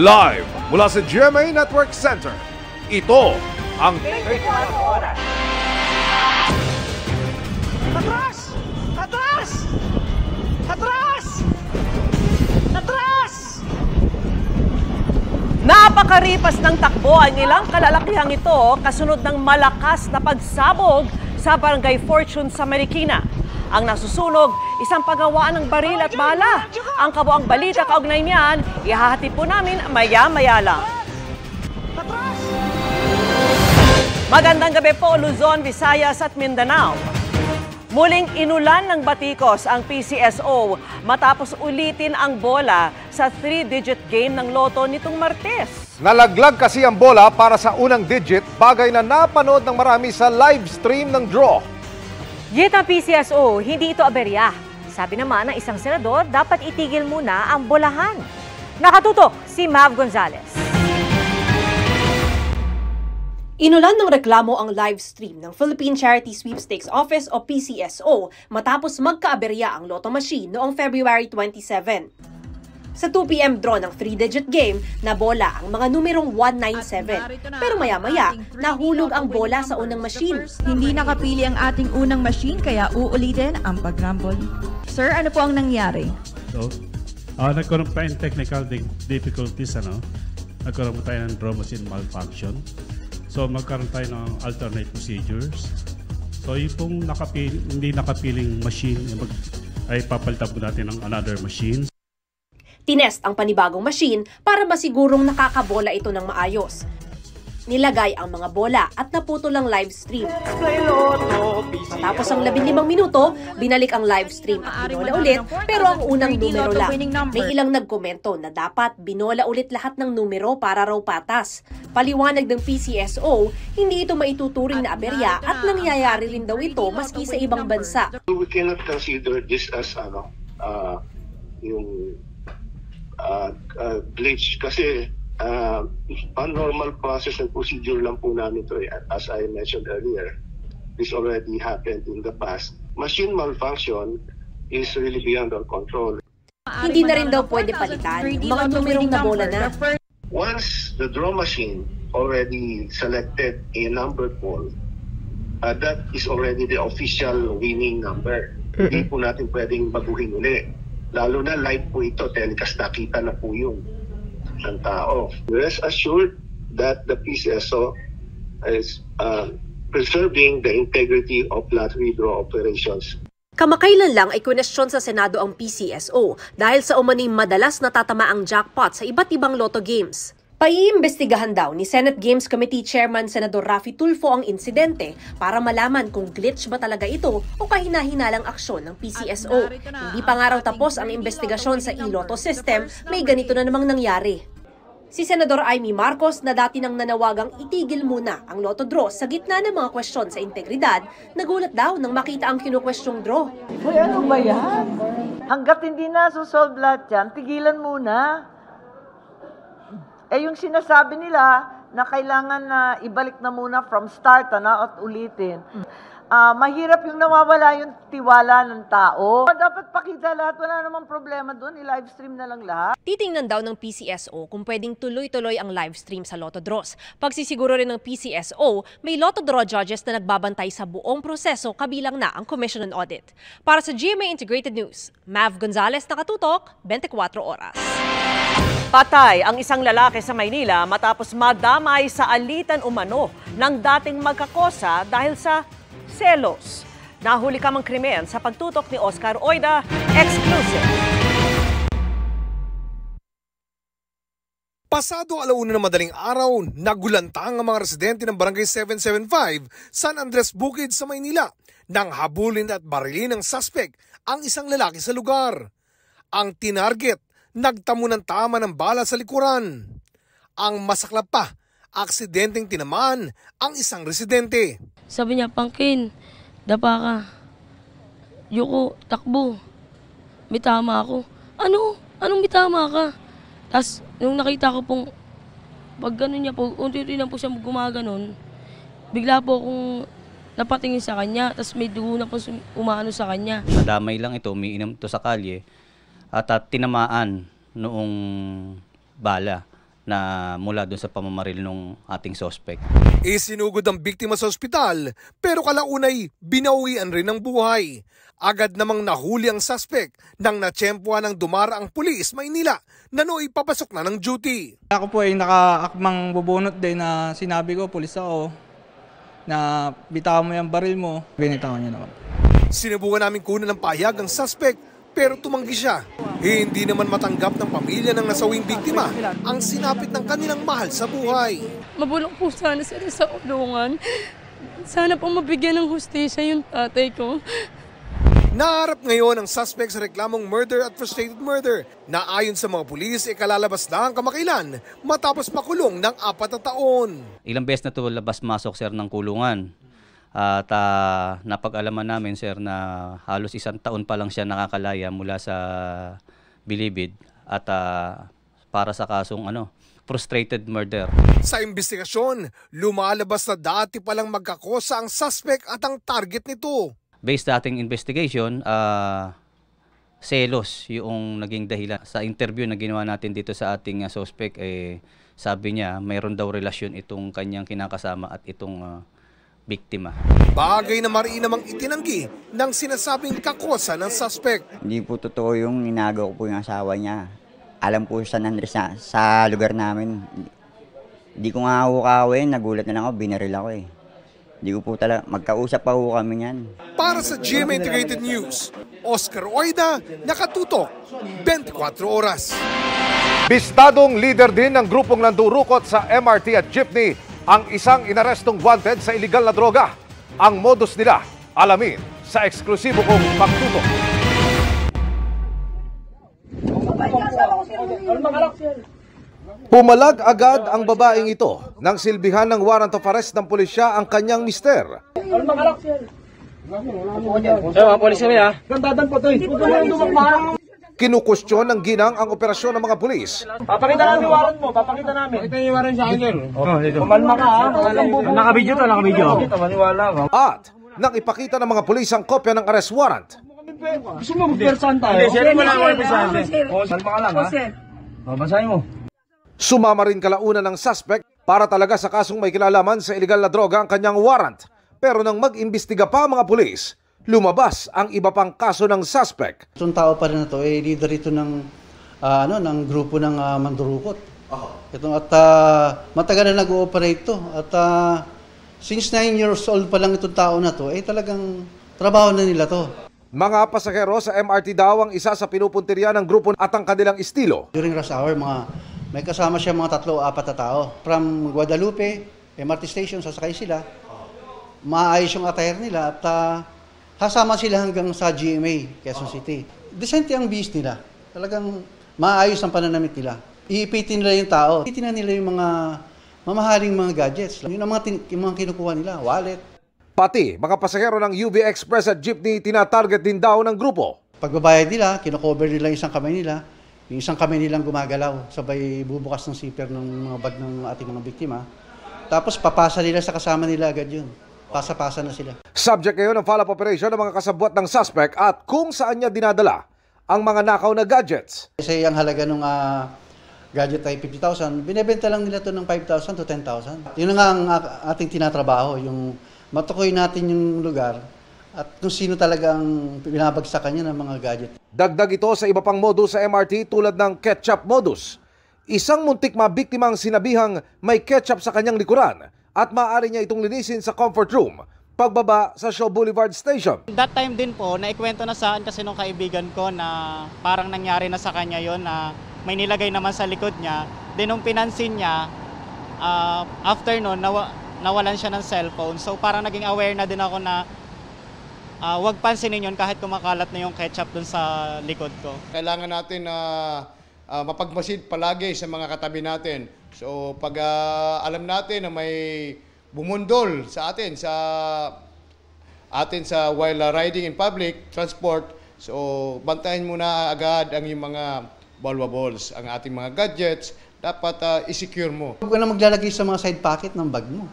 Live mula sa GMA Network Center, ito ang 24 Oras. Atras! Atras! Atras! Atras! Napakaripas ng takbo ang ilang kalalakihang ito kasunod ng malakas na pagsabog sa Barangay Fortune sa Marikina. Ang nasusunog, isang pagawaan ng baril at bala. Ang kabuang balita kaugnay niyan, ihahatid po namin maya-maya lang. Magandang gabi po Luzon, Visayas at Mindanao. Muling inulan ng batikos ang PCSO matapos ulitin ang bola sa 3-digit game ng Lotto nitong Martes. Nalaglag kasi ang bola para sa unang digit, bagay na napanood ng marami sa live stream ng draw. Git ang PCSO, hindi ito aberya. Sabi naman ng isang senador, dapat itigil muna ang bolahan. Nakatutok si Mav Gonzalez. Inulan ng reklamo ang live stream ng Philippine Charity Sweepstakes Office o PCSO matapos magkaaberya ang lotto machine noong February 27. Sa 2 p.m. draw ng 3-digit game, nabola ang mga numerong 197. Pero maya-maya, nahulog ang bola sa unang machine. Hindi nakapili ang ating unang machine kaya uulitin ang pag-rumble. Sir, ano po ang nangyari? So, nagkaroon pa yung technical difficulties, nagkaroon tayo ng draw machine malfunction. So, magkaroon tayo ng alternate procedures. So, yung pong hindi nakapiling machine, ay papalitan po natin ng another machine. Tinest ang panibagong machine para masigurong nakakabola ito ng maayos. Nilagay ang mga bola at naputol ang live stream. Matapos ang 15 minuto, binalik ang live stream at binola ulit, pero ang unang numero lang. May ilang nagkomento na dapat binola ulit lahat ng numero para raw patas. Paliwanag ng PCSO, hindi ito maituturing na aberya at nangyayari rin daw ito maski sa ibang bansa. We cannot consider this as yung glitch kasi normal process and procedure lang po namin ito. As I mentioned earlier, this already happened in the past. Machine malfunction is really beyond our control. Hindi na rin daw pwede palitan yung mga numerong nabola na. Once the draw machine already selected a number pool, that is already the official winning number. Hindi po natin pwedeng baguhin ulit. Lalo na live po ito, telecast, nakita na po yung ng tao. Rest assured that the PCSO is preserving the integrity of lottery draw operations. Kamakailan lang ay kwestiyon sa Senado ang PCSO dahil sa umaning madalas natatama ang jackpot sa iba't ibang lotto games. Paiimbestigahan daw ni Senate Games Committee Chairman Senador Raffy Tulfo ang insidente para malaman kung glitch ba talaga ito o kahina-hinalang aksyon ng PCSO. Hindi pa nga raw tapos ang investigasyon sa e-lotto system, may ganito na namang nangyari. Si Senador Amy Marcos na dati nang nanawagang itigil muna ang lotto draw sa gitna ng mga kwestiyon sa integridad, nagulat daw nang makita ang kinukwestyong draw. Uy, ano ba yan? Hanggat hindi na susolve lahat yan, tigilan muna. Yung sinasabi nila na kailangan na ibalik na muna from start at ulitin. Mahirap yung nawawala yung tiwala ng tao. Dapat pakita lahat, wala namang problema doon, i-live stream na lang lahat. Titingnan daw ng PCSO kung pwedeng tuloy-tuloy ang live stream sa lotto draws. Pagsisiguro rin ng PCSO, may lotto draw judges na nagbabantay sa buong proseso kabilang na ang Commission on Audit. Para sa GMA Integrated News, Mav Gonzalez, nakatutok, 24 Oras. Patay ang isang lalaki sa Maynila matapos madamay sa alitan umano ng dating magkakosa dahil sa selos. Nahuli kamang krimen sa pagtutok ni Oscar Oida, exclusive. Pasado alauna ng madaling araw, nagulantang ang mga residente ng Barangay 775, San Andres Bukid sa Maynila nang habulin at barilin ng suspect ang isang lalaki sa lugar. Ang tinarget, nagtamo ng tama ng bala sa likuran. Ang masaklap pa, aksidenteng tinamaan ang isang residente. Sabi niya, Pangkin, dapa ka. Yuko, takbo. May tama ako. Ano? Anong may tama ka? Tapos, nung nakita ko pong, pag gano'n niya po, unti-unti na po siya gumaganon, bigla po akong napatingin sa kanya, tapos may dugo na po umaano sa kanya. Nadamay lang ito, umiinom ito sa kalye, at tinamaan noong bala. na mula doon sa pamamaril ng ating suspect. Isinugod ang biktima sa ospital pero kalaunay binawian rin ang buhay. Agad namang nahuli ang suspect nang natsyempohan ng dumaraang pulis Maynila na nooy papasok na ng duty. Ako po ay nakaakmang bubunot din na sinabi ko, pulis ako, na bitawan mo yung baril mo. Binitawan niya naman. Sinubukan namin kunan ng pahayag ang suspect pero tumanggi siya. Hindi naman matanggap ng pamilya ng nasawing biktima ang sinapit ng kanilang mahal sa buhay. Mabulok po sana sila sa kulungan. Sana po mabigyan ng hustisya yung tatay ko. Naharap ngayon ang suspect sa reklamong murder at frustrated murder na ayon sa mga pulis kalalabas lang kamakailan matapos makulong ng 4 na taon. Ilang beses na ito labas-masok, sir, ng kulungan. At napag-alaman namin, sir, na halos 1 taon pa lang siya nakakalaya mula sa Bilibid at para sa kasong frustrated murder. Sa investigasyon, lumalabas na dati palang magkakosa ang suspect at ang target nito. Based sa ating investigation, selos yung naging dahilan. Sa interview na ginawa natin dito sa ating suspect, sabi niya mayroon daw relasyon itong kanyang kinakasama at itong biktima. Bagay na mariin namang itinanggi ng sinasabing kakosa ng suspect. Hindi po totoo yung ninagaw ko po yung asawa niya. Alam po San Andres sa lugar namin. Hindi ko nga hukawin, nagulat na lang ako, binaril ako eh. Hindi ko po talaga, magkausap pa po kami niyan. Para sa GMA Integrated News, Oscar Oida, nakatutok, 24 oras. Bistadong leader din ng grupong nandurukot sa MRT at jeepney ang isang inarestong wanted sa iligal na droga. Ang modus nila, alamin sa eksklusibo kong pagtutok. Pumalag agad ang babaeng ito nang silbihan ng warrant of arrest ng pulisya ang kanyang mister. Kinukustyon ng ginang ang operasyon ng mga pulis. Papakita namin yung warrant mo, papakita namin. Pakita yung warrant sa akin, sir. Kumalma ka, ha? Nakabidyo to, nakabidyo. Maniwala ka. At nang ipakita ng mga pulis ang kopya ng arrest warrant. Gusto mo mag-persan tayo? Hindi, sir, wala ko yung persan. Kalma ka lang, ha? Basahin mo. Sumama rin kalaunan ng suspect para talaga sa kasong may kinalaman sa illegal na droga ang kanyang warrant. Pero nang mag-imbestiga pa ang mga pulis, lumabas ang iba pang kaso ng suspect. Itong tao pa rin na ito, leader ito ng grupo ng mandurukot. At matagal na nag-ooperate ito. At since 9 years old pa lang itong tao na ito, talagang trabaho na nila to. Mga pasahero sa MRT daw ang isa sa pinupuntirya ng grupo at ang kanilang estilo. During rush hour, may kasama siya mga 3 o 4 na tao. From Guadalupe, MRT station, sasakay sila. Maayos yung attire nila at kasama sila hanggang sa GMA, Quezon City. Decente ang bis nila. Talagang maayos ang pananamit nila. Iipitin nila yung tao. Iipitin nila yung mga mamahaling mga gadgets. Yun ang mga kinukuha nila, wallet. Pati mga pasahero ng UV Express at jeepney tinatarget din daw ng grupo. Pagbabayad nila, kinocover nila yung isang kamay nila. Yung isang kamay nilang gumagalaw, sabay bubukas ng zipper ng mga bag ng ating mga biktima. Tapos papasa nila sa kasama nila agad yun. Pasa-pasa na sila. Subject ngayon ang follow-up operation ng mga kasabwat ng suspect at kung saan niya dinadala ang mga nakaw na gadgets. Kasi ang halaga ng gadget ay 50,000, binebenta lang nila ito ng 5,000 to 10,000. Yun nga ang ating tinatrabaho, yung matukoy natin yung lugar at kung sino talagang binabagsakan niya ng mga gadget. Dagdag ito sa iba pang modus sa MRT tulad ng ketchup modus. Isang muntik mabiktima ang sinabihang may ketchup sa kanyang likuran at maaari niya itong linisin sa comfort room pagbaba sa Shaw Boulevard Station. That time din po, naikwento na saan kasi nung kaibigan ko na parang nangyari na sa kanya yon na may nilagay naman sa likod niya. Then nung pinansin niya, after nun, nawalan siya ng cellphone. So parang naging aware na din ako na wag pansinin yun kahit kumakalat na yung ketchup dun sa likod ko. Kailangan natin mapagmasid palagi sa mga katabi natin. So pag alam natin na may bumundol sa atin while riding in public transport, so bantayan muna agad ang yung mga valuables, ang ating mga gadgets, dapat i-secure mo. Huwag ka na maglalagay sa mga side pocket ng bag mo.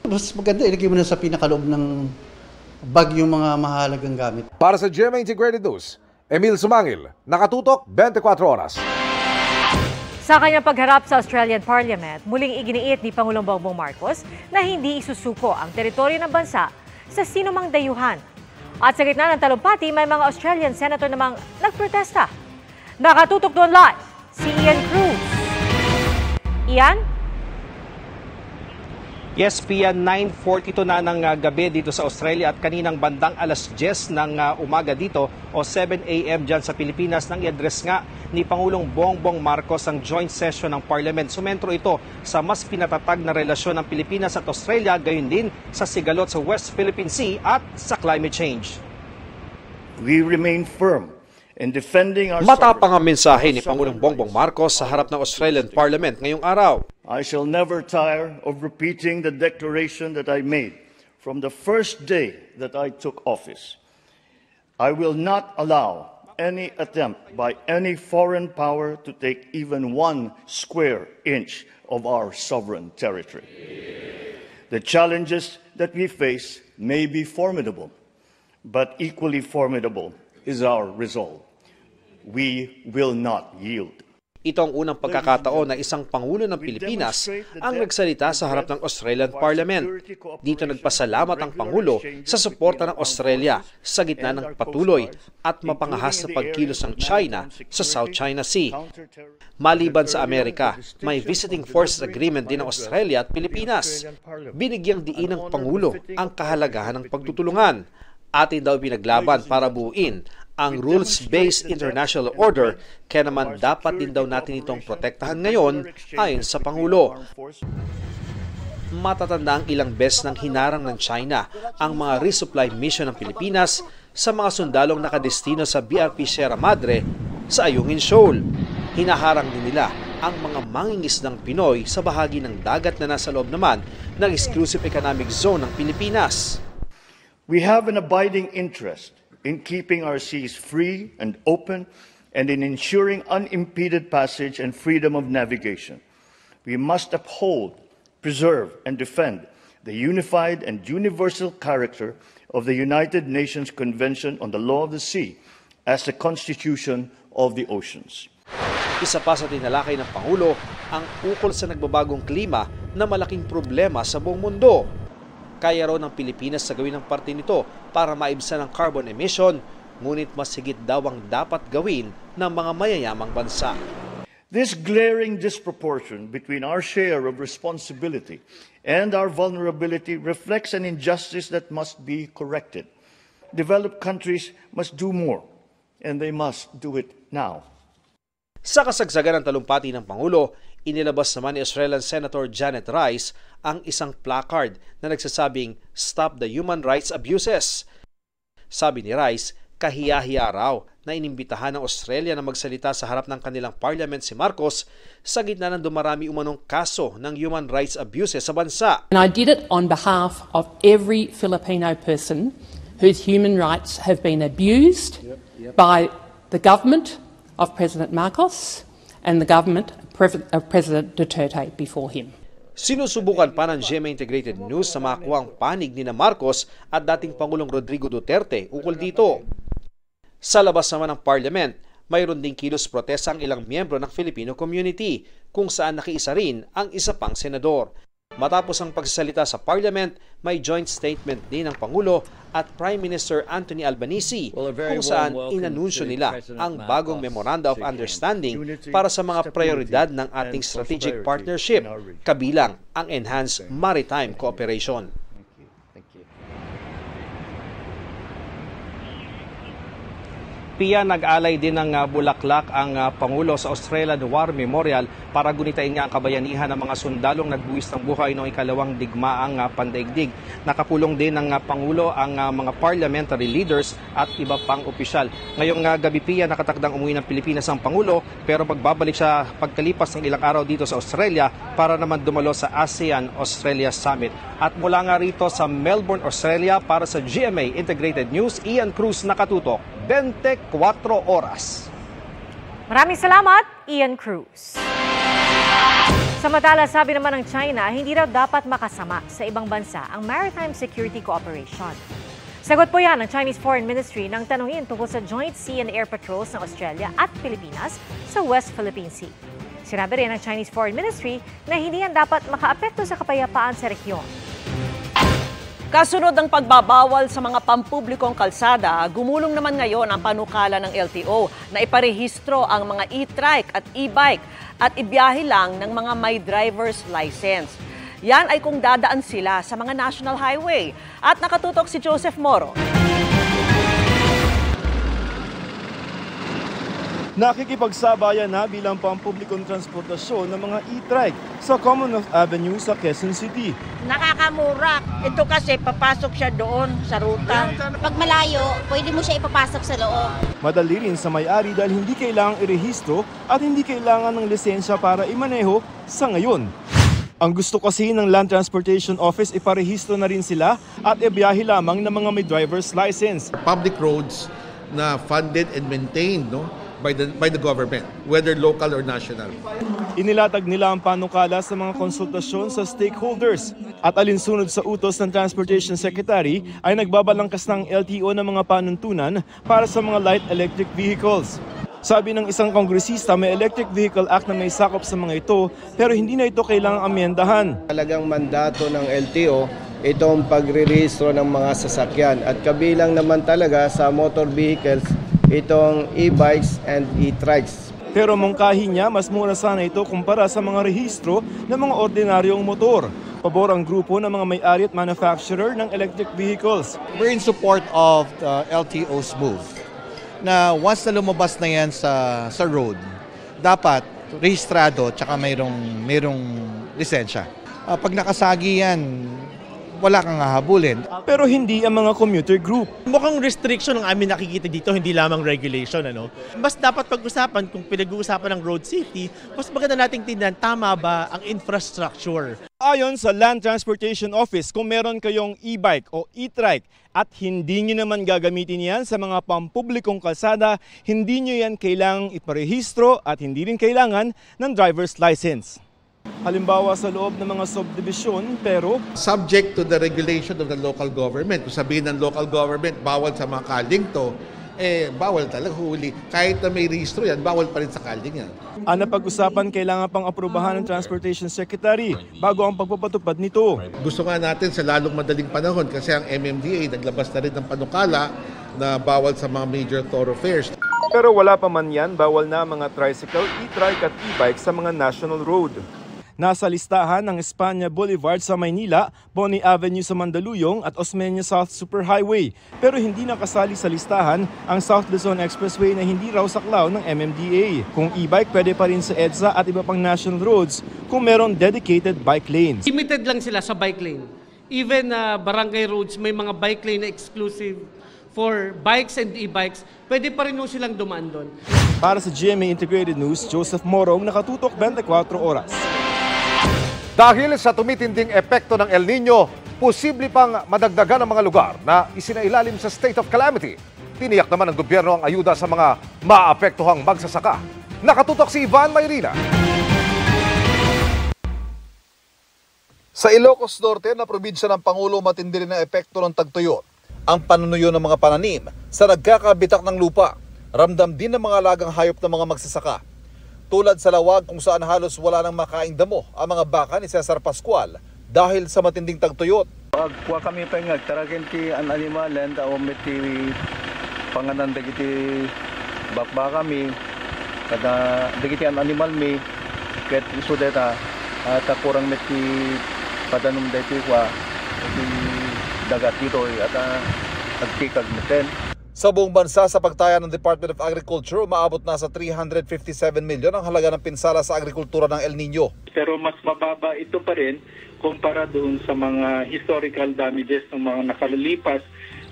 Mas maganda, ilagay mo na sa pinakaloob ng bag yung mga mahalagang gamit. Para sa GMA Integrated News, Emil Sumangil, nakatutok 24 oras. Sa kanyang pagharap sa Australian Parliament, muling iginiit ni Pangulong Bongbong Marcos na hindi isusuko ang teritoryo ng bansa sa sinumang dayuhan. At sa gitna ng talumpati, may mga Australian senator namang nagprotesta. Nakatutok doon live si Ian Cruz. Ian? Yes, Pia, 9:42 na ng gabi dito sa Australia at kaninang bandang alas 10 ng umaga dito o 7 a.m. dyan sa Pilipinas nang i-address nga ni Pangulong Bongbong Marcos ang joint session ng Parliament. Sumentro ito sa mas pinatatag na relasyon ng Pilipinas at Australia, gayon din sa sigalot sa West Philippine Sea at sa climate change. We remain firm in defending our Matapang ang mensahe ni Pangulong Bongbong Marcos sa harap ng Australian Parliament ngayong araw. I shall never tire of repeating the declaration that I made from the first day that I took office. I will not allow any attempt by any foreign power to take even 1 square inch of our sovereign territory. The challenges that we face may be formidable, but equally formidable is our resolve. We will not yield. Ito ang unang pagkakataon na isang Pangulo ng Pilipinas ang nagsalita sa harap ng Australian Parliament. Dito nagpasalamat ang Pangulo sa suporta ng Australia sa gitna ng patuloy at mapangahas na pagkilos ng China sa South China Sea. Maliban sa Amerika, may visiting forces agreement din ng Australia at Pilipinas. Binigyang diin ng Pangulo ang kahalagahan ng pagtutulungan. Atin daw pinaglaban para buuin ang rules-based international order, kaya naman dapat din daw natin itong protektahan ngayon ayon sa Pangulo. Matatanda ang ilang beses nang hinarang ng China ang mga resupply mission ng Pilipinas sa mga sundalong nakadestino sa BRP Sierra Madre sa Ayungin Shoal. Hinaharang din nila ang mga mangingisdang Pinoy sa bahagi ng dagat na nasa loob naman ng Exclusive Economic Zone ng Pilipinas. We have an abiding interest in keeping our seas free and open and in ensuring unimpeded passage and freedom of navigation. We must uphold, preserve, and defend the unified and universal character of the United Nations Convention on the Law of the Sea as the Constitution of the Oceans. Isa pa sa tinalakay ng Pangulo ang ukol sa nagbabagong klima na malaking problema sa buong mundo. Kaya raw ng Pilipinas sa gawin ng parte nito para maibsan ang carbon emission, ngunit mas higit daw ang dapat gawin ng mga mayayamang bansa. This glaring disproportion between our share of responsibility and our vulnerability reflects an injustice that must be corrected. Developed countries must do more, and they must do it now. Sa kasagsagan ng talumpati ng Pangulo, inilabas naman ni Australian Senator Janet Rice ang isang placard na nagsasabing "Stop the Human Rights Abuses". Sabi ni Rice, kahiya-hiya raw na inimbitahan ng Australia na magsalita sa harap ng kanilang parliament si Marcos sa gitna ng dumarami umanong kaso ng human rights abuses sa bansa. And I did it on behalf of every Filipino person whose human rights have been abused by the government of President Marcos and the government of President Duterte before him. Sinusubukan pa ng GMA Integrated News sa makuha ang panig ni Marcos at dating Pangulong Rodrigo Duterte ukol dito. Sa labas naman ng Parliament, mayroon ding kilos protesta ang ilang miyembro ng Filipino community kung saan nakiisa rin ang isa pang senador. Matapos ang pagsasalita sa Parliament, may joint statement din ng Pangulo at Prime Minister Anthony Albanese kung saan inanunsyo nila ang bagong Memoranda of Understanding para sa mga prioridad ng ating strategic partnership, kabilang ang Enhanced Maritime Cooperation. Pia, nag-alay din ng bulaklak ang Pangulo sa Australian War Memorial para gunitain nga ang kabayanihan ng mga sundalong nagbuwis ng buhay noong ikalawang digmaang pandaigdig. Nakapulong din ng Pangulo ang mga parliamentary leaders at iba pang opisyal. Ngayong gabi, Pia, nakatakdang umuwi ng Pilipinas ang Pangulo pero magbabalik siya pagkalipas ng ilang araw dito sa Australia para naman dumalo sa ASEAN-Australia Summit. At mula nga rito sa Melbourne, Australia, para sa GMA Integrated News, Ian Cruz, nakatutok. 24 oras. Maraming salamat, Ian Cruz. Samantala, sabi naman ng China, hindi raw dapat makasama sa ibang bansa ang Maritime Security Cooperation. Sagot po yan ng Chinese Foreign Ministry nang tanungin tungkol sa Joint Sea and Air Patrols ng Australia at Pilipinas sa West Philippine Sea. Sinabi rin ng Chinese Foreign Ministry na hindi yan dapat makaapekto sa kapayapaan sa rehiyon. Kasunod ng pagbabawal sa mga pampublikong kalsada, gumulong naman ngayon ang panukala ng LTO na iparehistro ang mga e-trike at e-bike at ibiyahe lang ng mga may driver's license. Yan ay kung dadaan sila sa mga national highway. At nakatutok si Joseph Moro. Nakikipagsabayan na bilang pampublikong transportasyon ng mga e-trike sa Commonwealth Avenue sa Quezon City. Nakakamura. Ito kasi papasok siya doon sa ruta. Pag malayo, pwede mo siya ipapasok sa loob. Madali rin sa may-ari dahil hindi kailangang irehistro at hindi kailangan ng lisensya para imaneho sa ngayon. Ang gusto kasi ng Land Transportation Office iparehistro na rin sila at ibiyahe lamang ng mga may driver's license. Public roads na funded and maintained by the government, whether local or national. Inilatag nila ang panukala sa mga konsultasyon sa stakeholders at alinsunod sa utos ng Transportation Secretary ay nagbabalangkas ng LTO ng mga panuntunan para sa mga light electric vehicles. Sabi ng isang kongresista, may Electric Vehicle Act na may sakop sa mga ito pero hindi na ito kailangang amyendahan. Talagang mandato ng LTO itong pagre-rehistro ng mga sasakyan at kabilang naman talaga sa motor vehicles itong e-bikes and e-trikes. Pero mungkahi niya, mas mura sana ito kumpara sa mga rehistro ng mga ordinaryong motor. Pabor ang grupo ng mga may-ari at manufacturer ng electric vehicles. We're in support of the LTO's move na once na lumabas na yan sa road, dapat rehistrado at mayroong lisensya. Pag nakasagi yan, wala kang hahabulin. Pero hindi ang mga commuter group. Mukhang restriction ang amin nakikita dito, hindi lamang regulation. Mas dapat pag-usapan kung pinag-uusapan ng road safety, mas maganda nating tingnan tama ba ang infrastructure. Ayon sa Land Transportation Office, kung meron kayong e-bike o e-trike at hindi nyo naman gagamitin yan sa mga pampublikong kalsada, hindi nyo yan kailangang iparehistro at hindi rin kailangan ng driver's license. Halimbawa sa loob ng mga subdivision, pero subject to the regulation of the local government. Kung sabihin ng local government, bawal sa mga kalding to, bawal talaga huli. Kahit na may rehistro yan, bawal pa rin sa kalding yan. Ang napag-usapan, kailangan pang aprubahan ng Transportation Secretary bago ang pagpapatupad nito. Gusto nga natin sa lalong madaling panahon kasi ang MMDA naglabas na rin ng panukala na bawal sa mga major thoroughfares. Pero wala pa man yan, bawal na mga tricycle, e-trike at e-bike sa mga national road. Nasa listahan ng Espanya Boulevard sa Maynila, Boni Avenue sa Mandaluyong at Osmeña South Superhighway. Pero hindi nakasali sa listahan ang South Luzon Expressway na hindi raw saklaw ng MMDA. Kung e-bike, pwede pa rin sa EDSA at iba pang national roads kung meron dedicated bike lanes. Limited lang sila sa bike lane. Even barangay roads, may mga bike lane na exclusive for bikes and e-bikes, pwede pa rin silang dumaan doon. Para sa GMA Integrated News, Joseph Morong, nakatutok 24 oras. Dahil sa tumitinding epekto ng El Nino, posible pang madagdagan ang mga lugar na isinailalim sa state of calamity. Tiniyak naman ng gobyerno ang ayuda sa mga maapektuhang magsasaka. Nakatutok si Ivan Mayrina. Sa Ilocos Norte na probinsya ng Pangulo, matindi rin ang epekto ng tagtuyot. Ang panunuyo ng mga pananim sa nagkakabitak ng lupa. Ramdam din ng mga alagang hayop ng mga magsasaka. Tulad sa Lawag kung saan halos wala nang makaing damo ang mga baka ni Cesar Pascual dahil sa matinding tagtuyot. Kuha kami pengag, tarakin ti an animalen, omit ti panganan dagiti bakba kami, kada dagiti an animal mi, ket iso deta, at kurang met ti padanum deti kwa, ti dagat dito at agtikag meten. Sa buong bansa, sa pagtaya ng Department of Agriculture, umaabot na sa 357 milyon ang halaga ng pinsala sa agrikultura ng El Nino. Pero mas mababa ito pa rin kumpara doon sa mga historical damages ng mga nakalilipas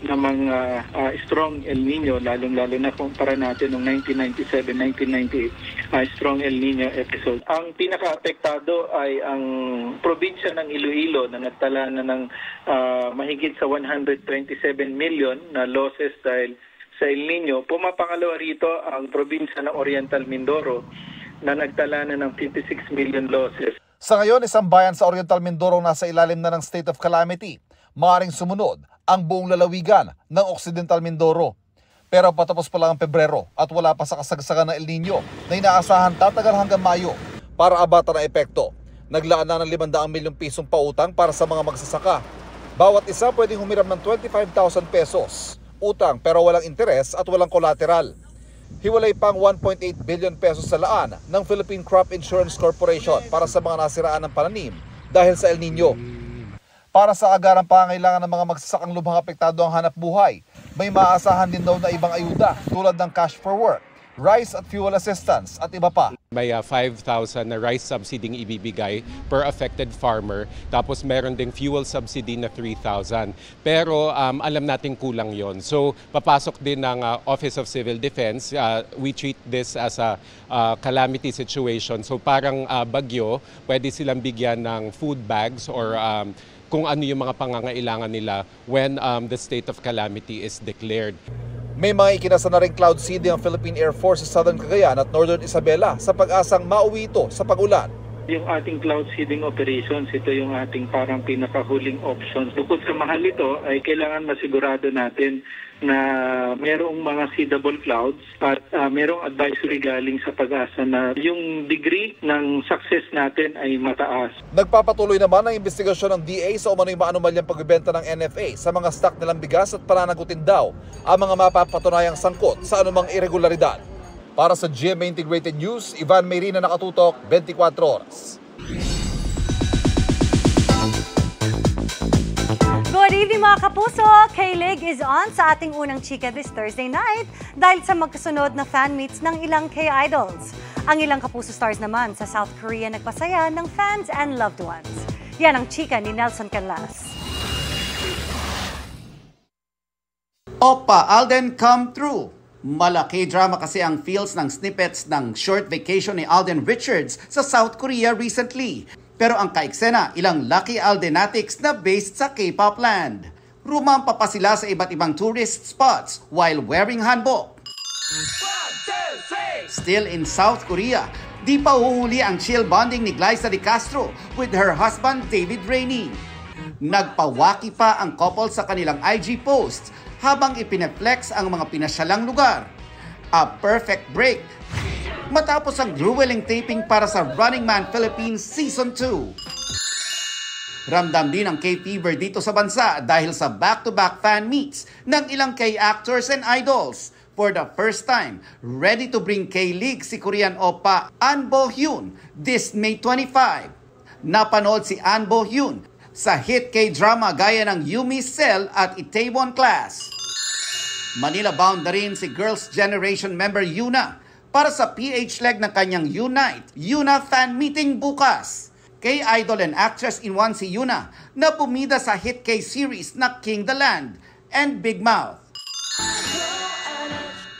na mga strong El Nino, lalong-lalo na kumpara natin noong 1997-1998 strong El Nino episode. Ang pinaka-apektado ay ang probinsya ng Iloilo na nagtala na ng mahigit sa 127 million na losses dahil sa El Nino. Pumapangalawa rito ang probinsya ng Oriental Mindoro na nagtala na ng 56 million losses. Sa ngayon, isang bayan sa Oriental Mindoro nasa ilalim na ng state of calamity. Maaring sumunod ang buong lalawigan ng Occidental Mindoro. Pero patapos pa lang ang Pebrero at wala pa sa kasagsagan ng El Nino na inaasahan tatagal hanggang Mayo. para abata ng epekto. Naglaan na ng 500 milyong pisong pautang para sa mga magsasaka. Bawat isa pwedeng humiram ng 25,000 pesos. Utang pero walang interes at walang collateral. Hiwalay pang 1.8 billion pesos sa laan ng Philippine Crop Insurance Corporation para sa mga nasiraan ng pananim dahil sa El Nino. Para sa agarang pangangailangan ng mga magsasakang lubhang apektado ang hanap buhay, may maaasahan din daw na ibang ayuda tulad ng cash for work, rice at fuel assistance at iba pa. May 5,000 na rice subsidy ng ibibigay per affected farmer. Tapos meron ding fuel subsidy na 3,000. Pero alam natin kulang yon. So papasok din ng Office of Civil Defense. We treat this as a calamity situation. So parang bagyo, pwede silang bigyan ng food bags or kung ano yung mga pangangailangan nila when the state of calamity is declared. May mga ikinasa na rin cloud seeding ang Philippine Air Force sa Southern Cagayan at Northern Isabela sa pag-asang mauwi ito sa pag-ulan. Yung ating cloud seeding operations, ito yung ating parang pinakahuling options. Bukod sa mahal ito, ay kailangan masigurado natin na merong mga seedable clouds at merong advisory galing sa pag-asa na yung degree ng success natin ay mataas. Nagpapatuloy naman ang investigasyon ng DA sa umano'y maanumalyang pagbibenta ng NFA sa mga stock nilang bigas at pananagutin daw ang mga mapapatunayang sangkot sa anumang irregularidad. Para sa GMA Integrated News, Ivan Mayrina, nakatutok, 24 oras. Good evening mga kapuso! K-League is on sa ating unang chika this Thursday night dahil sa magkasunod na fan meets ng ilang K-Idols. Ang ilang kapuso stars naman sa South Korea nagpasaya ng fans and loved ones. Yan ang chika ni Nelson Canlas. Oppa Alden come true! Malaki drama kasi ang feels ng snippets ng short vacation ni Alden Richards sa South Korea recently. Pero ang kaiksena, ilang lucky Aldenatics na based sa K-pop land. Rumampa pa sila sa iba't ibang tourist spots while wearing hanbok. Still in South Korea, di pa uhuli ang chill bonding ni Glyza De Castro with her husband David Rainey. Nagpawaki pa ang couple sa kanilang IG posts habang ipineflex ang mga pinasyalang lugar. A perfect break matapos ang grueling taping para sa Running Man Philippines Season 2. Ramdam din ang K-fever dito sa bansa dahil sa back-to-back fan meets ng ilang K-actors and idols. For the first time, ready to bring K-League si Korean oppa An Bo-hyun this May 25. Napanood si An Bo-hyun sa hit K-drama gaya ng Yumi's Cell at Itaewon Class. Manila-bound na rin si Girls' Generation member Yuna para sa PH leg ng kanyang Unite Yuna fan meeting bukas. K-idol and actress in one si Yuna na bumida sa hit K-series na King the Land and Big Mouth.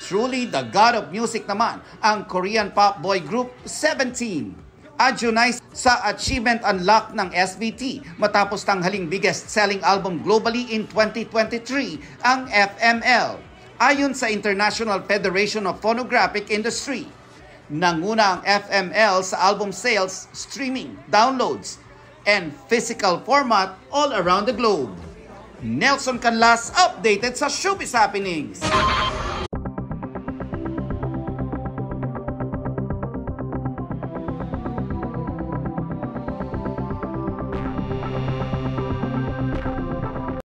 Truly the god of music naman ang Korean pop boy group 17. Adjunized sa Achievement Unlocked ng SVT matapos tanghaling biggest-selling album globally in 2023 ang FML. Ayon sa International Federation of Phonographic Industry, nanguna ang FML sa album sales, streaming, downloads, and physical format all around the globe. Nelson Canlas updated sa Showbiz Happenings.